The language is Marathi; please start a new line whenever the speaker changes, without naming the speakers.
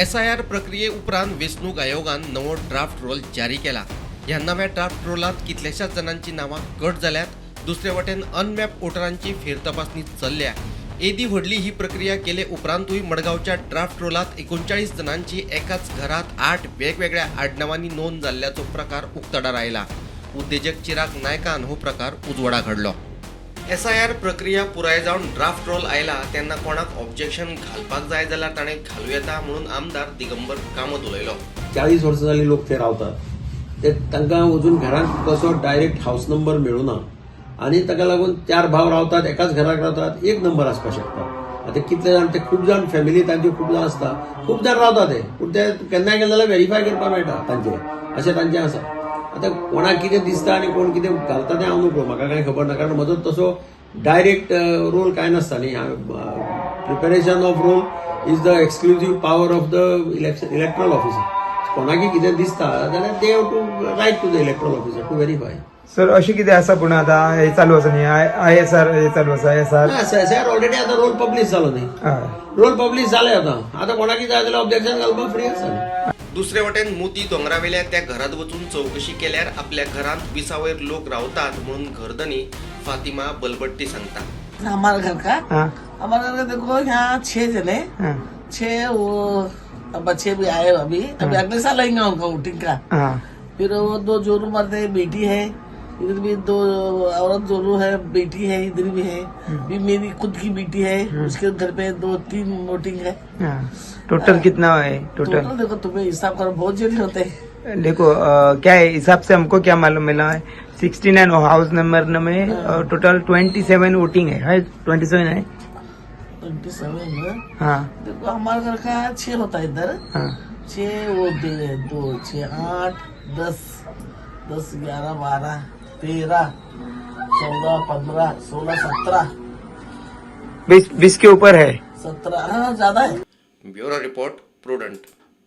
SIR प्रक्रिये उपरांत वेंचणूक आयोगान नवो ड्राफ्ट रोल जारी केला. ह्या नव्या ड्राफ्ट रोलात कितल्याशाच जणांची नावां कट जाल्यात. दुसरे वटेन अनमॅप वोटरांची फेरतपासणी चल्ल्या. एदी व्हडली ही प्रक्रिया केले उपरांतूय मडगावच्या ड्राफ्ट रोलात 39 जणांची एकाच घरात 8 वेगवेगळ्या आडनावांनी नोंद जाल्ल्याचो प्रकार उक्ताडार आयला. उद्देजक चिराग नायकान हो प्रकार उजवाडा घडलो. SIR प्रक्रिया पुराय जावन ड्राफ्ट रोल आयला तेन्ना कोणाक ऑब्जेक्शन घालपाक जाय जाल्यार ताणें घालूं येता म्हणून आमदार दिगंबर कामत उलयलो.
40 वर्सां जाली लोक ते रावतात. ते तांकां अजून घरांत कसो डायरेक्ट हाऊस नंबर मेळुना आनी ताका लागून 4 भाव रावतात, एकाच घराक रावतात, एक नंबर आसपाक शकता. आतां कितले जाण ते खूब जाण फॅमिली तांची खूब जाण आसता, खूब जाण रावता ते, पूण ते केन्नाय गेले जाल्यार व्हेरीफाय करपाक मेळटा तांचे, अशें तांचें आसा. आतां कोणाक कितें दिसता आनी कोण कितें घालता तें हांव नको, म्हाका कांय खबर ना, कारण म्हजो तसो डायरेक्ट रोल कांय नासता न्ही. Preparation of roll is the exclusive power of the electoral officer. कोणाकय कितें दिसता जाल्यार they have to write to the electoral officer to verify.
Sir अशें कितें आसा पूण आतां हे चालू आसा न्ही, ISR हे चालू आसा.
SIR ऑलरेडी आतां रोल पब्लीश जालो न्ही, रोल पब्लीश जाले आतां कोणाकय जाय जाल्यार ऑब्जेक्शन घालपाक फ्री आसा.
दुसरे वटेन मोती दोंगरावेल्या त्या घरात वचून चौकशी केल्यार आपल्या घरांत 20 वयर लोक रावतात म्हणून घरधनी फातिमा बलबट्टी सांगता.
हमारे घर का हमारे घर का देखो यहाँ 6 जने 6 वो बच्चे भी आए अभी अगले साल आएंगे उनका वोटिंग का. फिर वो 2 जोरू मरते बेटी है, इधर भी 2 औरत जोरू है, बेटी है, इधर भी है, भी मेरी खुद की बेटी है, उसके घर पे 2-3 वोटिंग है.
टोटल कितना है? टोटल
देखो तुम्हें हिसाब करो, बहुत जने होते हैं.
देखो क्या है हिसाब से हमको क्या मालूम मिला है, 69 हाउस नंबर में टोटल 27 वोटिंग है 27 है
27 में.
हाँ
देखो हमारे घर का 6 होता है इधर. 6 वो 2 6 8 10 10 11 12 13 14 15 16 17
20 के ऊपर है.
17 हाँ ज्यादा है.
Bureau report prudent.